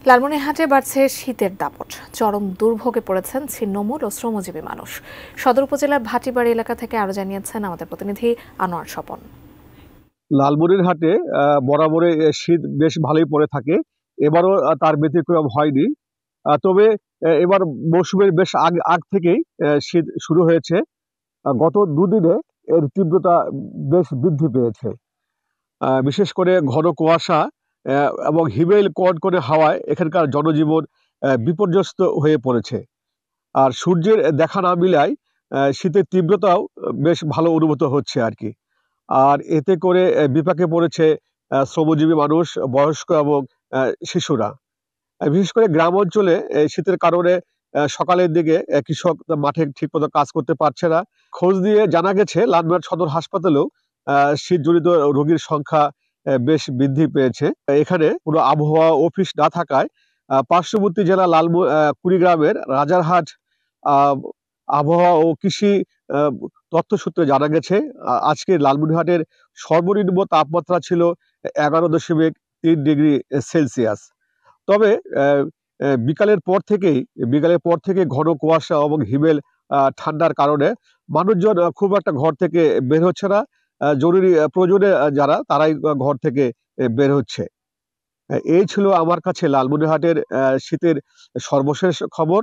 লালমনিরহাটে বাড়ছে শীতের দাপট। চরম দুর্ভোগে পড়েছেন ছিন্নমূল ও শ্রমজীবী মানুষ। সদর উপজেলার ভাটিবাড়ি এলাকা থেকে আরো জানিয়েছেন আমাদের প্রতিনিধি আনোয়ার স্বপন। লালমনিরহাটে বরাবরই শীত বেশ ভালোই পড়ে থাকে। এবারও তার ব্যতিক্রম হয়নি। তবে এবার মৌসুমের বেশ আগ থেকেই শীত শুরু হয়েছে। গত দুদিনে এর তীব্রতা বেশ বৃদ্ধি পেয়েছে। বিশেষ করে ঘন কুয়াশা এবং হিমেল কনকনে হাওয়ায় এখানকার জনজীবন বিপর্যস্ত হয়ে পড়েছে। আর সূর্যের দেখা না মিলায় শীতের তীব্রতাও বেশ ভালো অনুভূত হচ্ছে আর কি। আর এতে করে বিপাকে পড়েছে শ্রমজীবী মানুষ, বয়স্ক এবং শিশুরা। বিশেষ করে গ্রাম অঞ্চলে শীতের কারণে সকালের দিকে কৃষক মাঠে ঠিকমতো কাজ করতে পারছে না। খোঁজ দিয়ে জানা গেছে লালমনিরহাট সদর হাসপাতালেও শীতজনিত রোগীর সংখ্যা বেশ বৃদ্ধি পেয়েছে। এখানে কোনো আবহাওয়া অফিস না থাকায় পার্শ্ববর্তী জেলা কুড়িগ্রামের রাজারহাট আবহাওয়া ও কৃষি তথ্য সূত্রে জানা গেছে আজকে লালমনিরহাটের সর্বনিম্ন তাপমাত্রা ছিল 11.3 ডিগ্রি সেলসিয়াস। তবে বিকালের পর থেকে ঘন কুয়াশা এবং হিমেল ঠান্ডার কারণে মানুষজন খুব একটা ঘর থেকে বের হচ্ছে না। জরুরি প্রয়োজনে যারা তারাই ঘর থেকে বের হচ্ছে। এই ছিল আমার কাছে লালমনিরহাটের শীতের সর্বশেষ খবর।